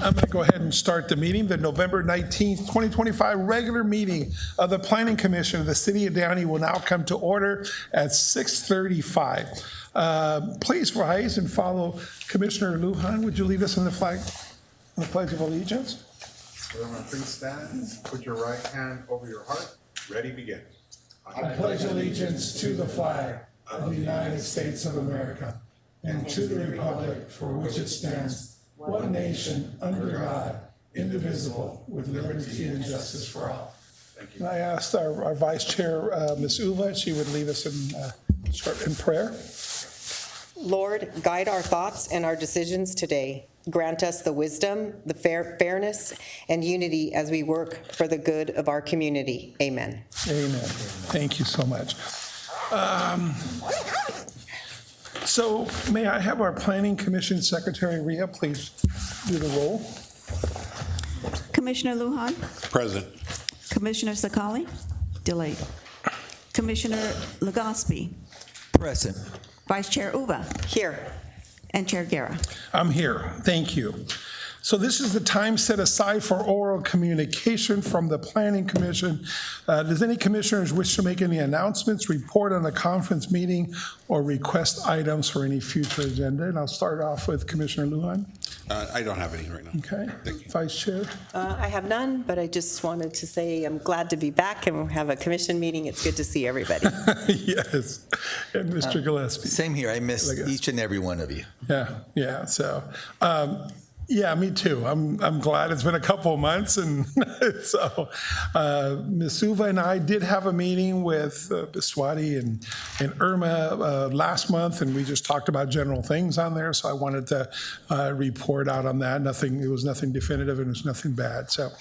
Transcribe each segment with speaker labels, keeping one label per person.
Speaker 1: I'm going to go ahead and start the meeting. The November 19th, 2025 regular meeting of the Planning Commission of the City of Downey will now come to order at 6:35. Please rise and follow Commissioner Lujan. Would you lead us in the Pledge of Allegiance?
Speaker 2: Everyone, please stand. Put your right hand over your heart. Ready, begin.
Speaker 1: I pledge allegiance to the flag of the United States of America and to the republic for which it stands, one nation, under God, indivisible, with liberty and justice for all. Thank you. I asked our Vice Chair, Ms. Uva, she would lead us in prayer.
Speaker 3: Lord, guide our thoughts and our decisions today. Grant us the wisdom, the fairness, and unity as we work for the good of our community. Amen.
Speaker 1: Amen. Thank you so much. So may I have our Planning Commission Secretary, Rhea, please do the roll.
Speaker 4: Commissioner Lujan?
Speaker 2: Present.
Speaker 4: Commissioner Sakali? Delayed. Commissioner Legaspi?
Speaker 5: Present.
Speaker 4: Vice Chair Uva?
Speaker 3: Here.
Speaker 4: And Chair Guerra?
Speaker 1: I'm here. Thank you. So this is the time set aside for oral communication from the Planning Commission. Does any commissioners wish to make any announcements, report on the conference meeting, or request items for any future agenda? And I'll start off with Commissioner Lujan.
Speaker 2: I don't have any right now.
Speaker 1: Okay.
Speaker 2: Thank you.
Speaker 1: Vice Chair.
Speaker 3: I have none, but I just wanted to say I'm glad to be back and have a commission meeting. It's good to see everybody.
Speaker 1: Yes. And Mr. Gillespie.
Speaker 5: Same here. I miss each and every one of you.
Speaker 1: Yeah. So, yeah, me too. I'm glad it's been a couple of months, and so Ms. Uva and I did have a meeting with Swati and Irma last month, and we just talked about general things on there. So I wanted to report out on that. It was nothing definitive, and it was nothing bad. So.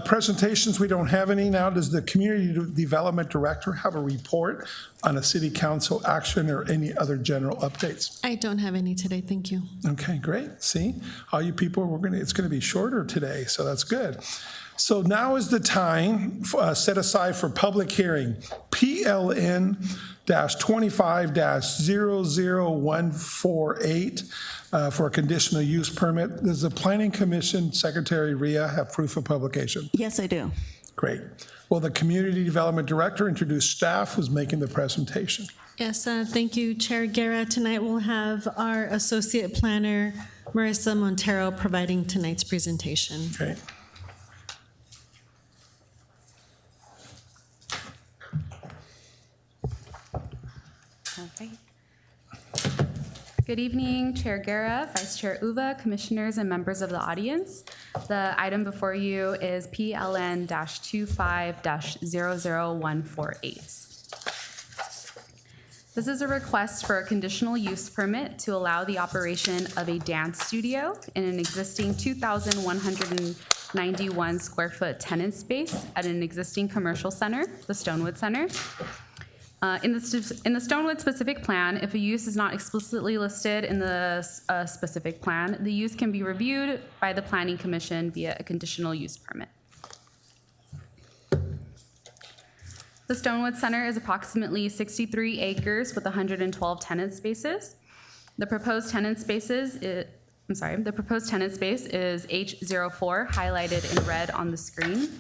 Speaker 1: Presentations, we don't have any now. Does the Community Development Director have a report on a City Council action or any other general updates?
Speaker 6: I don't have any today, thank you.
Speaker 1: Okay, great. See, all you people, it's going to be shorter today, so that's good. So now is the time set aside for public hearing. PLN-25-00148 for a conditional use permit. Does the Planning Commission Secretary Rhea have proof of publication?
Speaker 4: Yes, I do.
Speaker 1: Great. Will the Community Development Director introduce staff who's making the presentation?
Speaker 6: Yes, thank you, Chair Guerra. Tonight we'll have our Associate Planner, Marissa Montero, providing tonight's presentation.
Speaker 1: Great.
Speaker 7: Okay. Good evening, Chair Guerra, Vice Chair Uva, Commissioners, and members of the audience. The item before you is PLN-25-00148. This is a request for a conditional use permit to allow the operation of a dance studio in an existing 2,191 square foot tenant space at an existing commercial center, the Stonewood Center. In the Stonewood specific plan, if a use is not explicitly listed in the specific plan, the use can be reviewed by the Planning Commission via a conditional use permit. The Stonewood Center is approximately 63 acres with 112 tenant spaces. The proposed tenant space is H04, highlighted in red on the screen.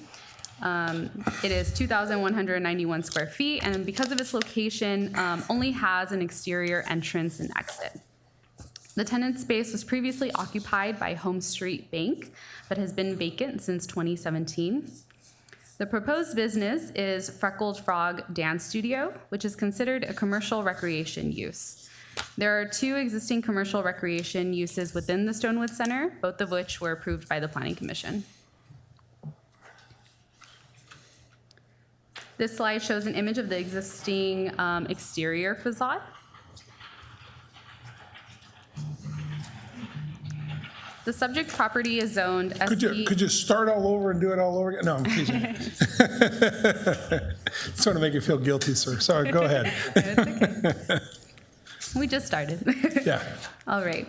Speaker 7: It is 2,191 square feet, and because of its location, only has an exterior entrance and exit. The tenant space was previously occupied by Home Street Bank, but has been vacant since 2017. The proposed business is Freckled Frog Dance Studio, which is considered a commercial recreation use. There are two existing commercial recreation uses within the Stonewood Center, both of which were approved by the Planning Commission. This slide shows an image of the existing exterior facade. The subject property is zoned SP.
Speaker 1: Could you start all over and do it all over again? No, I'm teasing. Just want to make you feel guilty, sir. Sorry, go ahead.
Speaker 7: It's okay. We just started.
Speaker 1: Yeah.
Speaker 7: All right.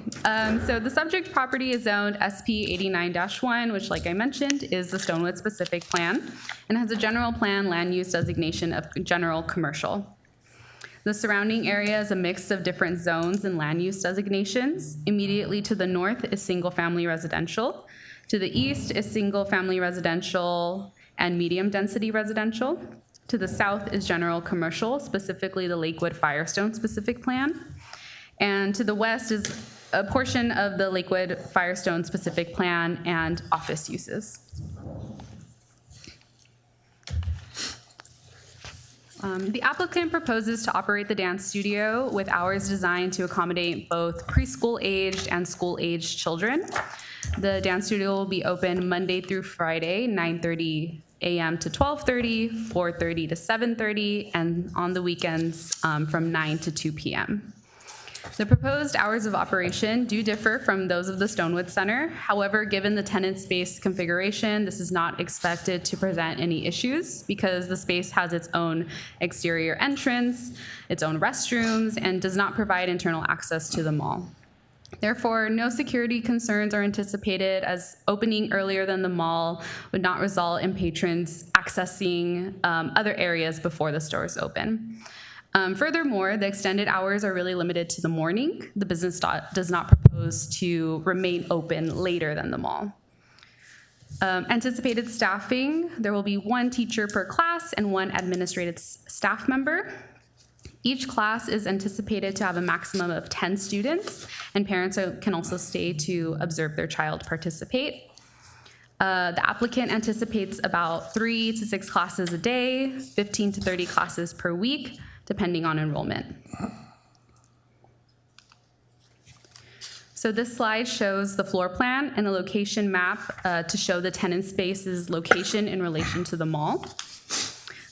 Speaker 7: So the subject property is zoned SP 89-1, which, like I mentioned, is the Stonewood specific plan, and has a general plan land use designation of general commercial. The surrounding area is a mix of different zones and land use designations. Immediately to the north is single-family residential. To the east is single-family residential and medium-density residential. To the south is general commercial, specifically the Lakewood Firestone specific plan. And to the west is a portion of the Lakewood Firestone specific plan and office uses. The applicant proposes to operate the dance studio with hours designed to accommodate both preschool-aged and school-aged children. The dance studio will be open Monday through Friday, 9:30 a.m. to 12:30, 4:30 to 7:30, and on the weekends from 9 to 2 p.m. The proposed hours of operation do differ from those of the Stonewood Center. However, given the tenant space configuration, this is not expected to present any issues because the space has its own exterior entrance, its own restrooms, and does not provide internal access to the mall. Therefore, no security concerns are anticipated, as opening earlier than the mall would not result in patrons accessing other areas before the stores open. Furthermore, the extended hours are really limited to the morning. The business does not propose to remain open later than the mall. Anticipated staffing, there will be 1 teacher per class and 1 administrative staff member. Each class is anticipated to have a maximum of 10 students, and parents can also stay to observe their child participate. The applicant anticipates about 3 to 6 classes a day, 15 to 30 classes per week, depending on enrollment. So this slide shows the floor plan and the location map to show the tenant space's location in relation to the mall.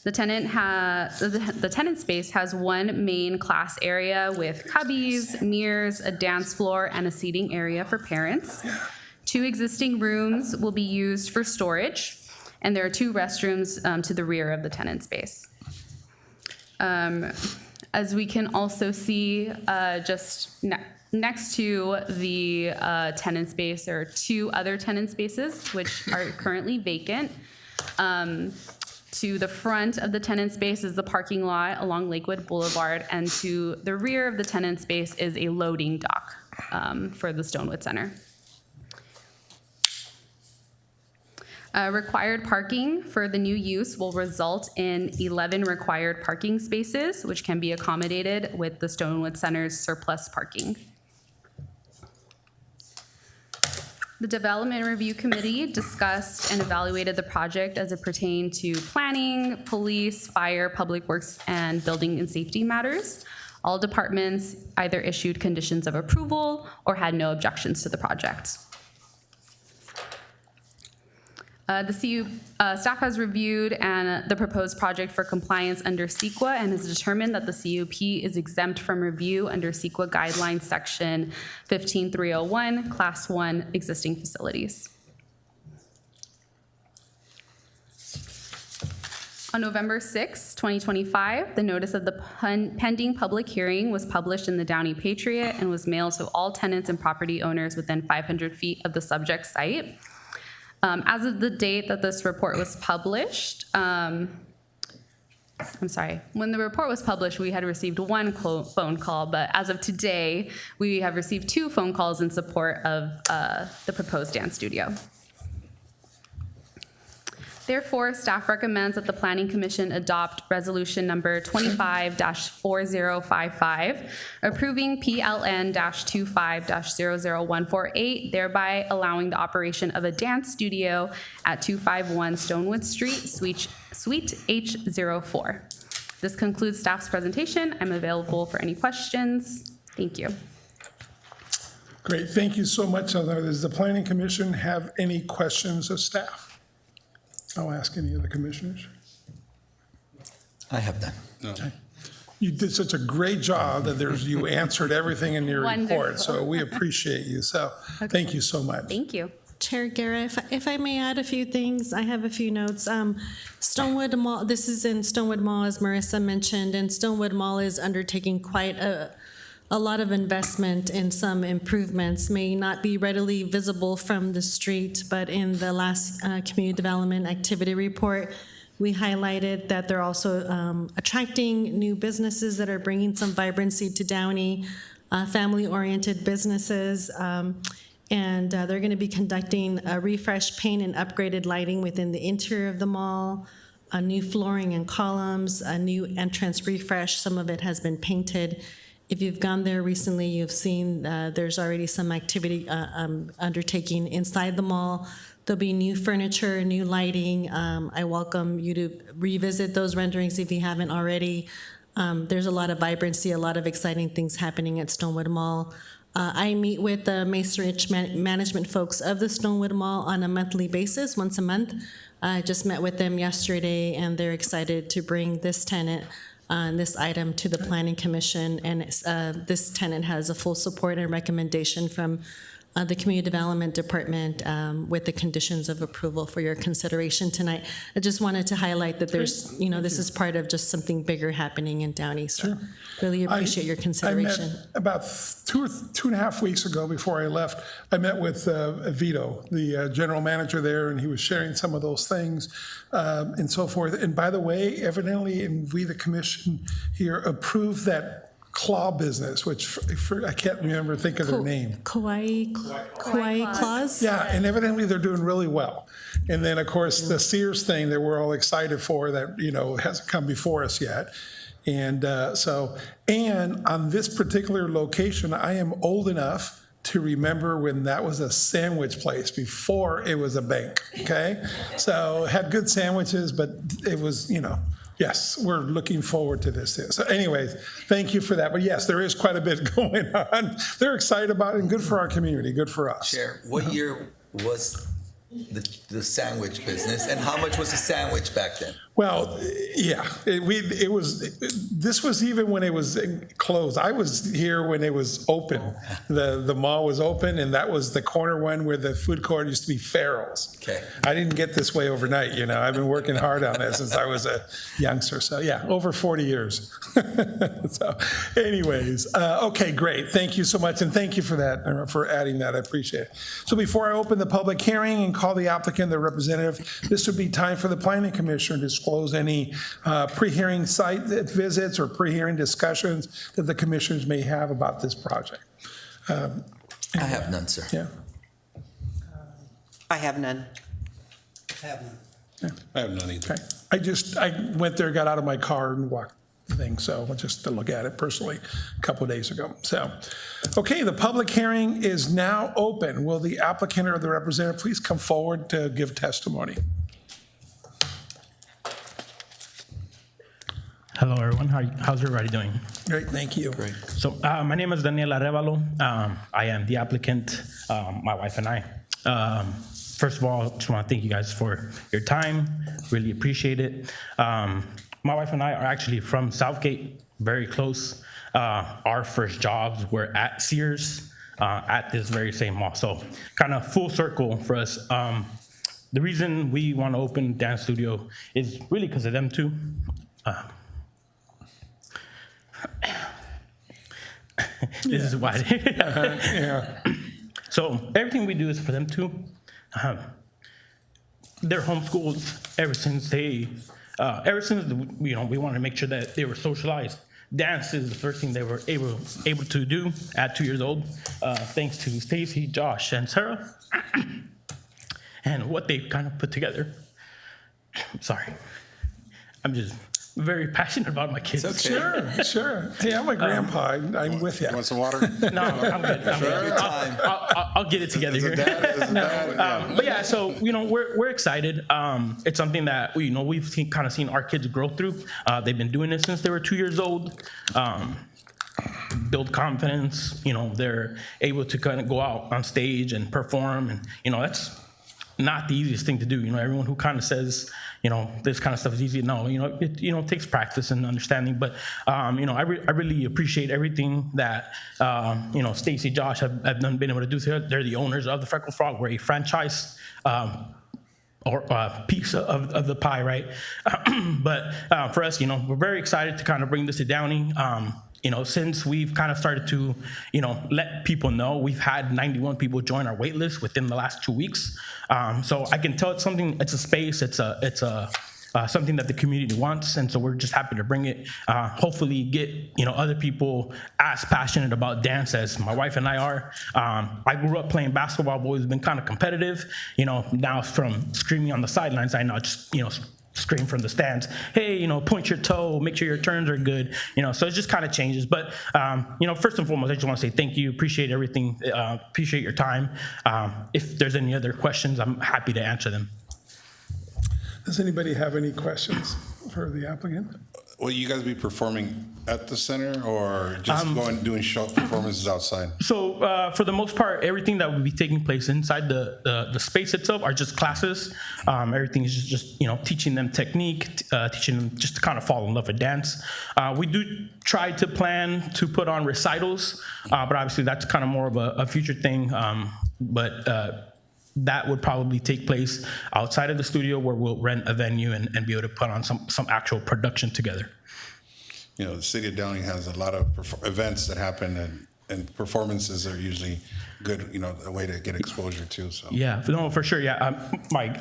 Speaker 7: The tenant space has 1 main class area with cubbies, mirrors, a dance floor, and a seating area for parents. 2 existing rooms will be used for storage, and there are 2 restrooms to the rear of the tenant space. As we can also see, just next to the tenant space, there are 2 other tenant spaces which are currently vacant. To the front of the tenant space is the parking lot along Lakewood Boulevard, and to the rear of the tenant space is a loading dock for the Stonewood Center. Required parking for the new use will result in 11 required parking spaces, which can be accommodated with the Stonewood Center's surplus parking. The Development Review Committee discussed and evaluated the project as it pertained to planning, police, fire, public works, and building and safety matters. All departments either issued conditions of approval or had no objections to the project. The staff has reviewed the proposed project for compliance under CEQA and has determined that the CUP is exempt from review under CEQA guidelines section 15301, class 1, existing facilities. On November 6, 2025, the notice of the pending public hearing was published in the Downey Patriot and was mailed to all tenants and property owners within 500 feet of the subject site. As of the date that this report was published, when the report was published, we had received 1 phone call, but as of today, we have received 2 phone calls in support of the proposed dance studio. Therefore, staff recommends that the Planning Commission adopt resolution number 25-4055, approving PLN-25-00148, thereby allowing the operation of a dance studio at 251 Stonewood Street, Suite H04. This concludes staff's presentation. I'm available for any questions. Thank you.
Speaker 1: Great, thank you so much. Does the Planning Commission have any questions of staff? I'll ask any of the commissioners.
Speaker 5: I have none.
Speaker 1: Okay. You did such a great job that you answered everything in your report, so we appreciate you. So thank you so much.
Speaker 7: Thank you.
Speaker 6: Chair Guerra, if I may add a few things, I have a few notes. Stonewood Mall, this is in Stonewood Mall, as Marissa mentioned, and Stonewood Mall is undertaking quite a lot of investment in some improvements. May not be readily visible from the street, but in the last community development activity report, we highlighted that they're also attracting new businesses that are bringing some vibrancy to Downey, family-oriented businesses. And they're going to be conducting a refresh paint and upgraded lighting within the interior of the mall, a new flooring and columns, a new entrance refresh. Some of it has been painted. If you've gone there recently, you've seen there's already some activity undertaking inside the mall. There'll be new furniture, new lighting. I welcome you to revisit those renderings if you haven't already. There's a lot of vibrancy, a lot of exciting things happening at Stonewood Mall. I meet with the Macerich management folks of the Stonewood Mall on a monthly basis, once a month. I just met with them yesterday, and they're excited to bring this tenant this item to the Planning Commission, and this tenant has a full support and recommendation from the Community Development Department with the conditions of approval for your consideration tonight. I just wanted to highlight that there's, this is part of just something bigger happening in Downey, so really appreciate your consideration.
Speaker 1: I met about 2.5 weeks ago before I left. I met with Vito, the general manager there, and he was sharing some of those things and so forth. And by the way, evidently, and we, the commission here, approved that claw business, which I can't think of their name.
Speaker 6: Kauai Claws?
Speaker 1: Yeah, and evidently they're doing really well. And then, of course, the Sears thing that we're all excited for that, hasn't come before us yet. And and on this particular location, I am old enough to remember when that was a sandwich place before it was a bank, okay? So it had good sandwiches, but it was, yes, we're looking forward to this. So anyways, thank you for that. But yes, there is quite a bit going on. They're excited about it, and good for our community, good for us.
Speaker 5: Chair, what year was the sandwich business, and how much was a sandwich back then?
Speaker 1: Well, yeah, this was even when it was closed. I was here when it was open. The mall was open, and that was the corner one where the food court used to be Farrell's. Okay. I didn't get this way overnight, I've been working hard on this since I was a youngster. So yeah, over 40 years. So anyways, okay, great. Thank you so much, and thank you for that, for adding that. I appreciate it. So before I open the public hearing and call the applicant, the representative, this would be time for the Planning Commissioner to disclose any pre-hearing site visits or pre-hearing discussions that the commissioners may have about this project.
Speaker 5: I have none, sir.
Speaker 1: Yeah.
Speaker 3: I have none.
Speaker 8: I have none.
Speaker 1: Yeah.
Speaker 8: I have none either.
Speaker 1: Okay. I went there, got out of my car and walked the thing, so just to look at it personally a couple of days ago. So, okay, the public hearing is now open. Will the applicant or the representative please come forward to give testimony?
Speaker 9: Hello, everyone. How's everybody doing?
Speaker 1: Great, thank you. Great.
Speaker 9: So my name is Daniel Arevalo. I am the applicant, my wife and I. First of all, I just want to thank you guys for your time. Really appreciate it. My wife and I are actually from Southgate, very close. Our first jobs were at Sears, at this very same mall. So kind of full circle for us. The reason we want to open dance studio is really because of them two. This is why.
Speaker 1: Yeah.
Speaker 9: So everything we do is for them too. They're homeschooled ever since we wanted to make sure that they were socialized. Dance is the first thing they were able to do at 2 years old, thanks to Stacy, Josh, and Sarah, and what they kind of put together. Sorry, I'm just very passionate about my kids.
Speaker 5: It's okay.
Speaker 1: Sure. Hey, I'm a grandpa. I'm with you.
Speaker 2: You want some water?
Speaker 9: No, I'm good. I'll get it together here. But yeah, so we're excited. It's something that we've seen our kids grow through. They've been doing this since they were 2 years old. Build confidence. They're able to kind of go out on stage and perform, and that's not the easiest thing to do. Everyone who kind of says, this kind of stuff is easy. No, it takes practice and understanding. But, I really appreciate everything that, Stacy, Josh have been able to do. They're the owners of the Freckle Frog. We're a franchise or piece of the pie, right? But for us, we're very excited to kind of bring this to Downey. Since we've kind of started to, let people know, we've had 91 people join our wait list within the last 2 weeks. So I can tell it's a space, it's a something that the community wants, and so we're just happy to bring it. Hopefully get, other people as passionate about dance as my wife and I are. I grew up playing basketball. I've always been kind of competitive. Now from screaming on the sidelines, I now just, scream from the stands, hey, point your toe, make sure your turns are good, so it just kind of changes. But, first and foremost, I just want to say thank you, appreciate everything, appreciate your time. If there's any other questions, I'm happy to answer them.
Speaker 1: Does anybody have any questions for the applicant?
Speaker 10: Will you guys be performing at the center or just doing show performances outside?
Speaker 9: So for the most part, everything that will be taking place inside the space itself are just classes. Everything is just teaching them technique, teaching them just to kind of fall in love with dance. We do try to plan to put on recitals, but obviously that's kind of more of a future thing. But that would probably take place outside of the studio, where we'll rent a venue and be able to put on some actual production together.
Speaker 10: The city of Downey has a lot of events that happen, and performances are usually good, a way to get exposure too. So
Speaker 9: yeah, no, for sure. Yeah,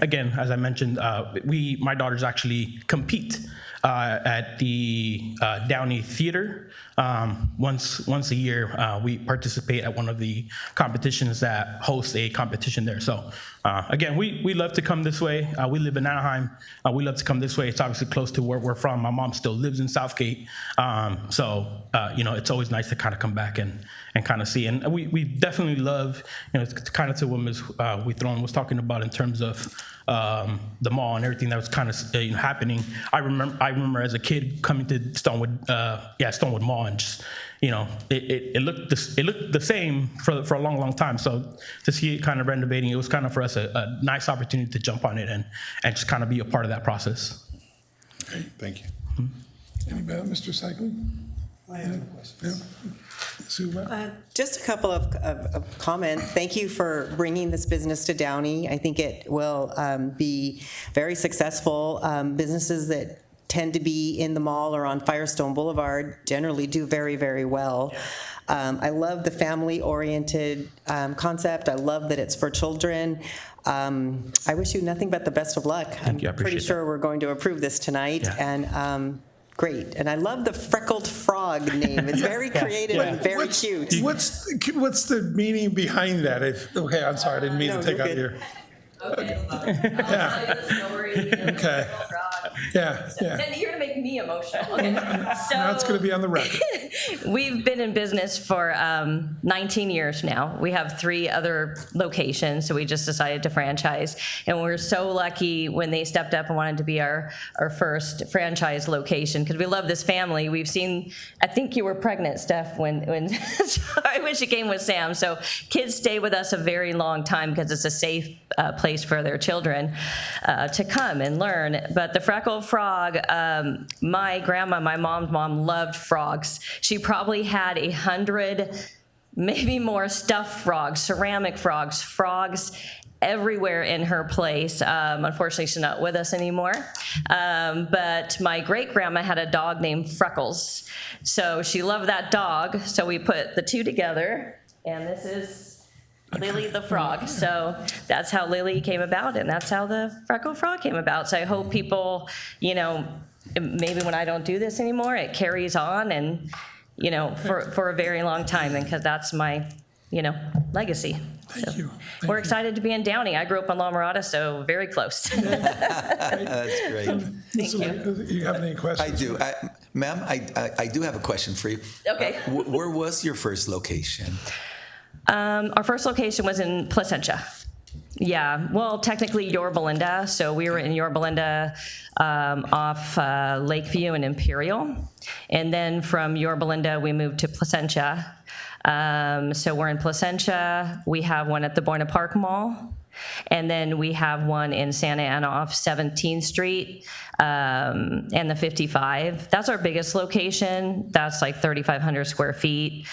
Speaker 9: again, as I mentioned, my daughters actually compete at the Downey Theater. Once a year, we participate at one of the competitions that hosts a competition there. So again, we love to come this way. We live in Anaheim. We love to come this way. It's obviously close to where we're from. My mom still lives in Southgate. So it's always nice to kind of come back and kind of see. And we definitely love, it's kind of to what Ms. Huitron was talking about in terms of the mall and everything that was kind of happening. I remember as a kid coming to Stonewood Mall, and just it looked the same for a long time. So to see it kind of renovating, it was kind of for us a nice opportunity to jump on it and just kind of be a part of that process.
Speaker 10: okay, thank you.
Speaker 1: Anybody, Mr. Cycling?
Speaker 8: I have a question.
Speaker 1: Yeah. Suva?
Speaker 3: Just a couple of comments. Thank you for bringing this business to Downey. I think it will be very successful. Businesses that tend to be in the mall or on Firestone Boulevard generally do very, very well. I love the family-oriented concept. I love that it's for children. I wish you nothing but the best of luck.
Speaker 9: Thank you. I
Speaker 3: I'm pretty
Speaker 9: appreciate
Speaker 3: sure we're going to approve this tonight.
Speaker 9: Yeah.
Speaker 3: And great. And I love the freckled frog name. It's very creative and very cute.
Speaker 1: What's the meaning behind that? Okay, I'm sorry, I didn't mean
Speaker 3: No,
Speaker 1: to take
Speaker 3: you're
Speaker 1: out
Speaker 3: good.
Speaker 1: your.
Speaker 11: Okay, I'll tell you the story.
Speaker 1: Okay. Yeah.
Speaker 11: And you're gonna make me emotional. Okay. So
Speaker 1: Now it's going to be on the record.
Speaker 11: we've been in business for 19 years now. We have 3 other locations, so we just decided to franchise. And we're so lucky when they stepped up and wanted to be our first franchise location, because we love this family. We've seen, I think you were pregnant, Steph, when she came with Sam. So kids stay with us a very long time because it's a safe place for their children to come and learn. But the freckled frog, my grandma, my mom's mom, loved frogs. She probably had 100, maybe more, stuffed frogs, ceramic frogs everywhere in her place. Unfortunately, she's not with us anymore. But my great grandma had a dog named Freckles. So she loved that dog. So we put the 2 together, and this is Lily the frog. So that's how Lily came about, and that's how the freckled frog came about. So I hope people, maybe when I don't do this anymore, it carries on and, for a very long time, and because that's my, legacy.
Speaker 1: Thank you.
Speaker 11: We're excited to be in Downey. I grew up in La Mirada, so very close.
Speaker 5: That's great.
Speaker 11: Thank you.
Speaker 1: You have any questions?
Speaker 5: I do. Ma'am, I do have a question for you.
Speaker 11: Okay.
Speaker 5: Where was your first location?
Speaker 11: Our first location was in Placentia. Yeah, well, technically Yorba Linda. So we were in Yorba Linda off Lakeview and Imperial. And then from Yorba Linda, we moved to Placentia. So we're in Placentia. We have one at the Buena Park Mall. And then we have one in Santa Ana off 17th Street and the 55. That's our biggest location. That's like 3,500 square feet,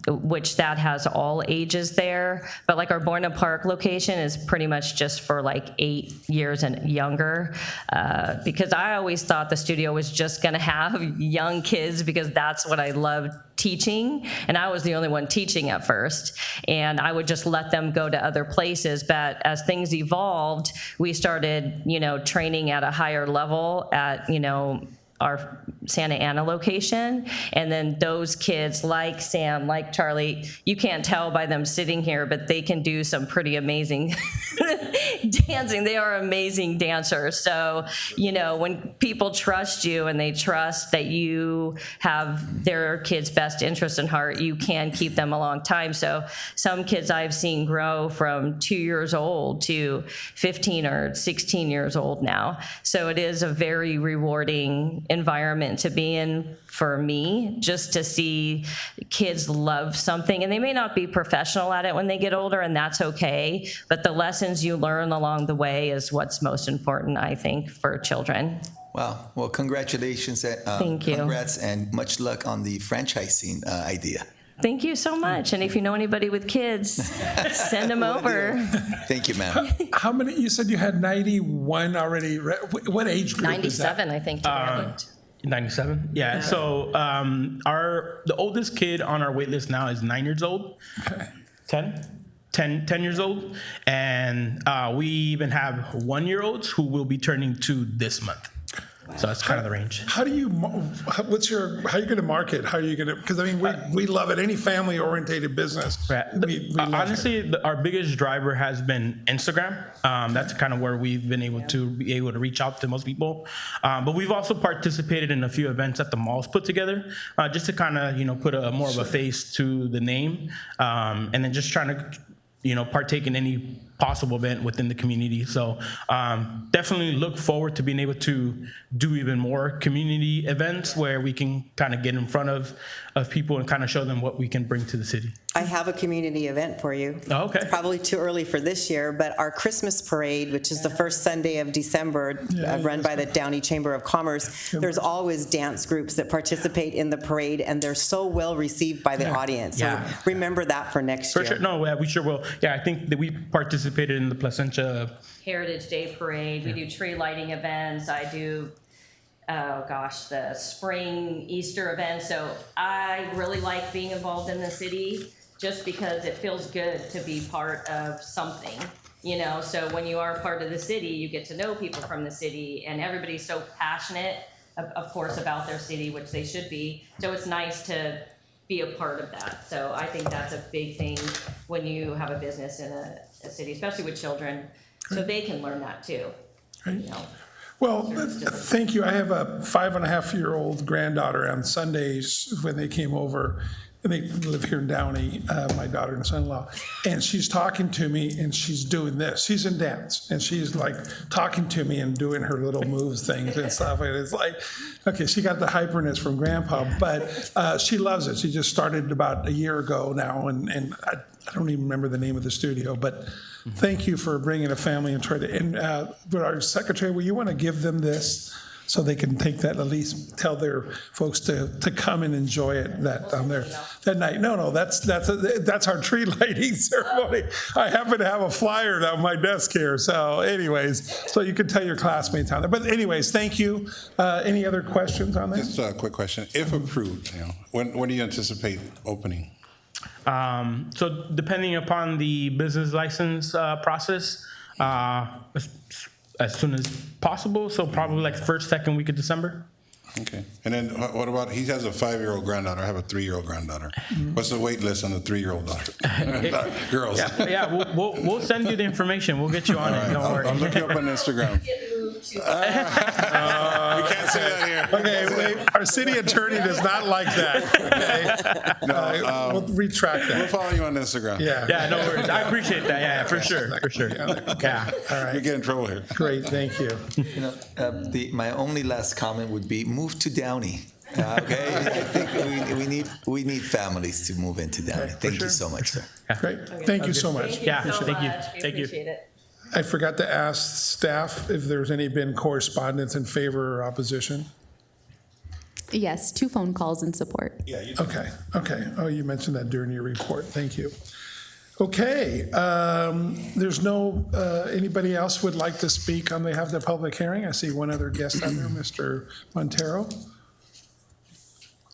Speaker 11: which that has all ages there. But like our Buena Park location is pretty much just for like 8 years and younger, because I always thought the studio was just gonna have young kids, because that's what I loved teaching, and I was the only one teaching at first, and I would just let them go to other places. But as things evolved, we started, training at a higher level at, our Santa Ana location. And then those kids like Sam, like Charlie, you can't tell by them sitting here, but they can do some pretty amazing dancing. They are amazing dancers. So, when people trust you and they trust that you have their kids' best interest in heart, you can keep them a long time. So some kids I've seen grow from 2 years old to 15 or 16 years old now. So it is a very rewarding environment to be in for me, just to see kids love something. And they may not be professional at it when they get older, and that's okay. But the lessons you learn along the way is what's most important, I think, for children.
Speaker 5: Wow. Well, congratulations.
Speaker 11: Thank you.
Speaker 5: Congrats and much luck on the franchising idea.
Speaker 11: Thank you so much. And if you know anybody with kids, send them over.
Speaker 5: Thank you, ma'am.
Speaker 1: How many, you said you had 91 already, what age group is that?
Speaker 11: 97, I think. to be honest.
Speaker 9: 97. Yeah. So the oldest kid on our wait list now is 9 years old.
Speaker 1: Okay.
Speaker 9: 10 years old, and we even have 1-year-olds who will be turning 2 this month. So that's kind of the range.
Speaker 1: How are you going to market? How are you going to, because I mean, we love it. Any family oriented business.
Speaker 9: Right.
Speaker 1: We love
Speaker 9: Honestly,
Speaker 1: it.
Speaker 9: our biggest driver has been Instagram. That's kind of where we've been able to reach out to most people. But we've also participated in a few events that the malls put together, just to kind of, put a more of a face to the name, and then just trying to, partake in any possible event within the community. So definitely look forward to being able to do even more community events where we can kind of get in front of people and kind of show them what we can bring to the city.
Speaker 3: I have a community event for you.
Speaker 9: Oh, okay.
Speaker 3: It's probably too early for this year, but our Christmas parade, which is the first Sunday of December, run by the Downey Chamber of Commerce, there's always dance groups that participate in the parade, and they're so well received by the audience. So remember that for next year.
Speaker 9: For sure. No, we sure will. Yeah, I think that we participated in the Placentia
Speaker 11: Heritage Day Parade. We do tree lighting events. I do, the spring Easter event. So I really like being involved in the city just because it feels good to be part of something, So when you are part of the city, you get to know people from the city, and everybody's so passionate, of course, about their city, which they should be. So it's nice to be a part of that. So I think that's a big thing when you have a business in a city, especially with children, so they can learn that too.
Speaker 1: Right. Well, thank you. I have a 5.5-year-old granddaughter. On Sundays when they came over, and they live here in Downey, my daughter and son-in-law, and she's talking to me and she's doing this. She's in dance and she's like talking to me and doing her little moves things and stuff. And it's like, okay, she got the hyperness from grandpa, but she loves it. She just started about a year ago now, and I don't even remember the name of the studio, but thank you for bringing a family and try to, and our secretary, will you want to give them this? So they can take that, at least tell their folks to come and enjoy it that night. No, that's our tree lighting ceremony. I happen to have a flyer on my desk here. So anyways, so you can tell your classmates on there. But anyways, thank you. Any other questions on this?
Speaker 10: Just a quick question. If approved, when do you anticipate opening?
Speaker 9: So depending upon the business license process, as soon as possible. So probably like first, second week of December.
Speaker 10: Okay. And then what about, he has a 5-year-old granddaughter. I have a 3-year-old granddaughter. What's the wait list on the 3-year-old daughter? Girls.
Speaker 9: Yeah, we'll send you the information. We'll get you on it. Don't worry.
Speaker 10: I'll look you up on Instagram. We can't say that here.
Speaker 1: Okay, wait, our city attorney does not like that. Okay?
Speaker 10: No,
Speaker 1: we'll retract that.
Speaker 10: We'll follow you on Instagram.
Speaker 1: Yeah.
Speaker 9: No worries. I appreciate that. Yeah, for sure. Yeah.
Speaker 1: All right.
Speaker 10: You get in trouble here.
Speaker 1: Great, thank you.
Speaker 5: My only last comment would be move to Downey. Okay, I think we need families to move into Downey. Thank you so much, sir.
Speaker 1: Great, thank you so much.
Speaker 9: Yeah,
Speaker 11: so
Speaker 9: thank you.
Speaker 11: much. We
Speaker 9: Thank you.
Speaker 11: appreciate it.
Speaker 1: I forgot to ask staff if there's been correspondence in favor or opposition.
Speaker 12: Yes, 2 phone calls in support.
Speaker 10: Yeah.
Speaker 1: Okay. Oh, you mentioned that during your report. Thank you. Okay, there's no, anybody else would like to speak on behalf of the public hearing? I see one other guest on there, Mr. Montero.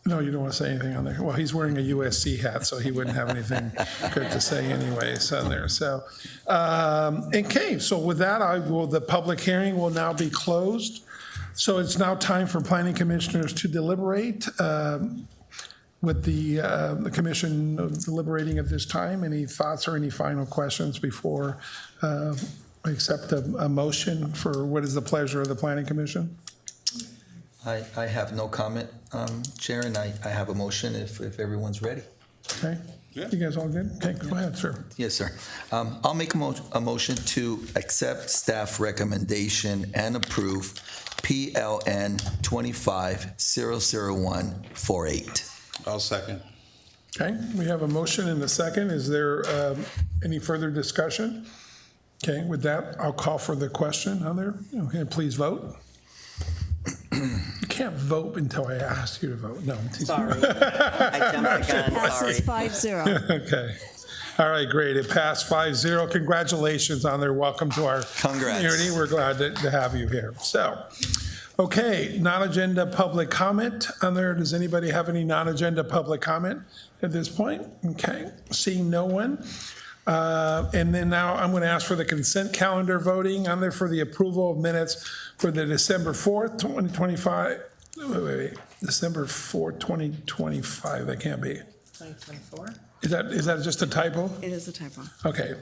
Speaker 1: No, you don't want to say anything on there. Well, he's wearing a USC hat, so he wouldn't have anything good to say anyways on there. So, okay, so with that, the public hearing will now be closed. So it's now time for planning commissioners to deliberate. With the commission deliberating at this time, any thoughts or any final questions before I accept a motion for what is the pleasure of the planning commission?
Speaker 5: I have no comment, Chair, and I have a motion if everyone's ready.
Speaker 1: Okay, you guys all good? Okay, go ahead, sir.
Speaker 5: Yes, sir. I'll make a motion to accept staff recommendation and approve PLN 25-00148.
Speaker 10: I'll second.
Speaker 1: Okay, we have a motion and a second. Is there any further discussion? Okay, with that, I'll call for the question on there. Okay, please vote. You can't vote until I ask you to vote. No.
Speaker 3: Sorry. I jumped the gun, sorry.
Speaker 4: Passes 5-0.
Speaker 1: Okay. All right, great. It passed 5-0. Congratulations on there. Welcome to our
Speaker 5: Congrats.
Speaker 1: community. We're glad to have you here. So, okay, non-agenda public comment on there. Does anybody have any non-agenda public comment at this point? Okay, seeing no one. And then now I'm going to ask for the consent calendar voting on there for the approval of minutes for the December 4th, 2025. Wait. December 4th, 2025. That can't be.
Speaker 3: 2024?
Speaker 1: Is that just a typo?
Speaker 4: It is a typo.
Speaker 1: Okay.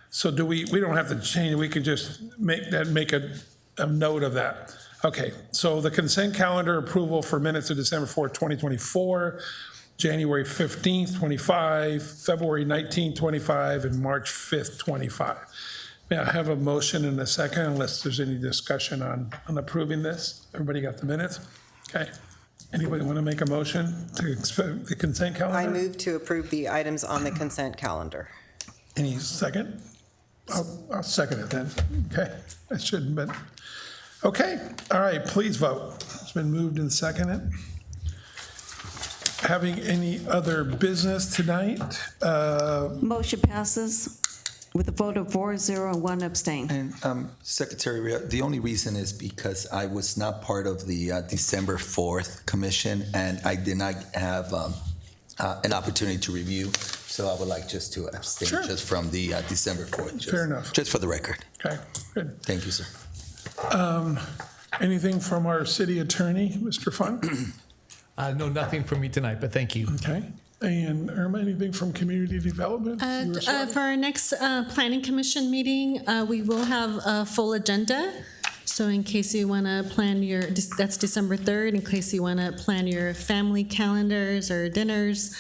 Speaker 1: So we don't have to change, we could just make a note of that. Okay, so the consent calendar approval for minutes of December 4th, 2024, January 15th, 25, February 19th, 25, and March 5th, 25. May I have a motion and a second, unless there's any discussion on approving this? Everybody got the minutes? Okay. Anybody want to make a motion to accept the consent calendar?
Speaker 3: I move to approve the items on the consent calendar.
Speaker 1: Any second? I'll second it then. Okay, that shouldn't have been. Okay, all right, please vote. It's been moved and seconded. Having any other business tonight?
Speaker 4: Motion passes with a vote of 4-0 and 1 abstain.
Speaker 5: And Secretary, the only reason is because I was not part of the December 4th commission, and I did not have an opportunity to review. So I would like just to abstain just from the December 4th.
Speaker 1: Fair enough.
Speaker 5: Just for the record.
Speaker 1: Okay, good.
Speaker 5: Thank you, sir.
Speaker 1: Anything from our city attorney, Mr. Funk?
Speaker 8: No, nothing from me tonight, but thank you.
Speaker 1: Okay. And Irma, anything from community development? You were sorry?
Speaker 6: For our next planning commission meeting, we will have a full agenda. So in case you want to plan that's December 3rd, in case you want to plan your family calendars or dinners,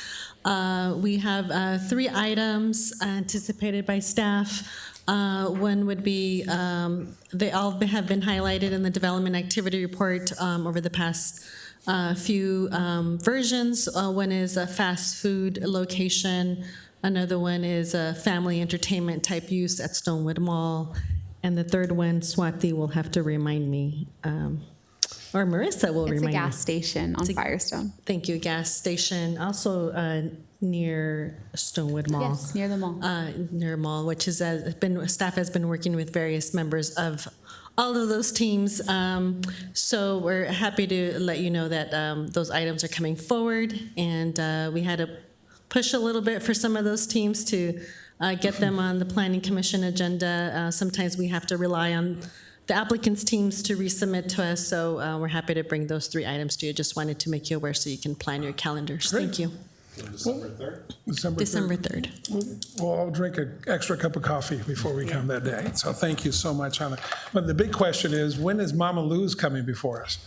Speaker 6: we have 3 items anticipated by staff. One would be, they all have been highlighted in the development activity report over the past few versions. One is a fast food location. Another one is a family entertainment type use at Stonewood Mall. And the third one, Swati will have to remind me, or Marissa will remind me.
Speaker 12: It's a gas station on Firestone.
Speaker 6: Thank you, gas station. Also near Stonewood Mall.
Speaker 12: Yes, near the mall.
Speaker 6: Near mall, which is staff has been working with various members of all of those teams. So we're happy to let you know that those items are coming forward, and we had to push a little bit for some of those teams to get them on the Planning Commission agenda. Sometimes we have to rely on the applicants' teams to resubmit to us, so we're happy to bring those 3 items to you. Just wanted to make you aware so you can plan your calendars.
Speaker 1: Great.
Speaker 6: Thank you.
Speaker 10: December 3rd?
Speaker 6: December 3rd.
Speaker 1: Well, I'll drink an extra cup of coffee before we come that day. So thank you so much, Anna. But the big question is, when is Mama Lou's coming before us?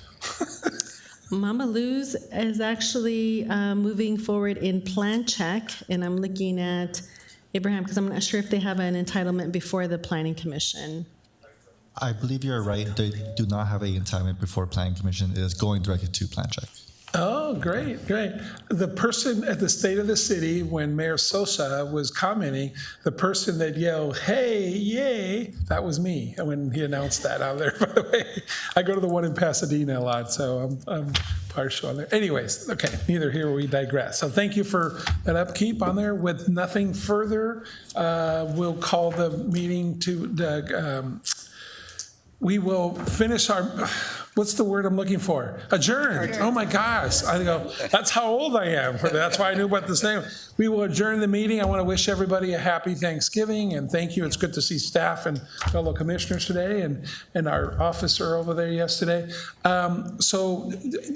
Speaker 6: Mama Lou's is actually moving forward in plan check, and I'm looking at Abraham because I'm not sure if they have an entitlement before the Planning Commission.
Speaker 13: I believe you're right. They do not have a entitlement before Planning Commission. It is going directly to plan check.
Speaker 1: Oh, great, great. The person at the State of the City, when Mayor Sosa was commenting, the person that yelled, "Hey, yay," that was me when he announced that out there, by the way. I go to the one in Pasadena a lot, so I'm partial on there. Anyways, okay, neither here nor we digress. So thank you for that upkeep on there. With nothing further, we'll call the meeting to, we will finish our, what's the word I'm looking for? Adjourned. Oh my gosh. I go, that's how old I am. That's why I knew what this name. We will adjourn the meeting. I want to wish everybody a happy Thanksgiving and thank you. It's good to see staff and fellow commissioners today and our officer over there yesterday. So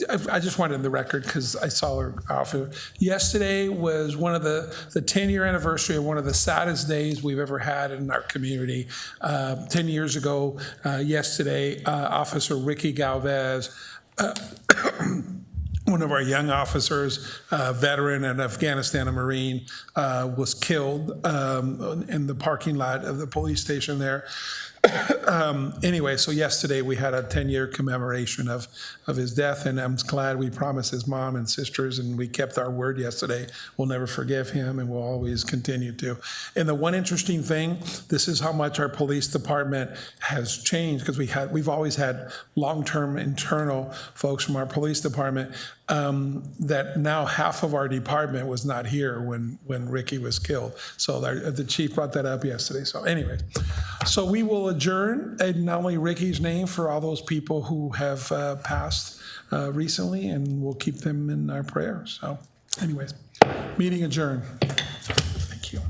Speaker 1: I just wanted the record because I saw her officer. Yesterday was one of the 10-year anniversary of one of the saddest days we've ever had in our community. 10 years ago, yesterday, Officer Ricky Galvez, one of our young officers, veteran and Afghanistan, a Marine, was killed in the parking lot of the police station there. Anyway, so yesterday we had a 10-year commemoration of his death, and I'm glad we promised his mom and sisters, and we kept our word yesterday. We'll never forgive him, and we'll always continue to. And the one interesting thing, this is how much our police department has changed, because we've always had long-term internal folks from our police department, that now half of our department was not here when Ricky was killed. So the chief brought that up yesterday. So anyway, so we will adjourn in not only Ricky's name for all those people who have passed recently, and we'll keep them in our prayers. So anyways, meeting adjourned. Thank you.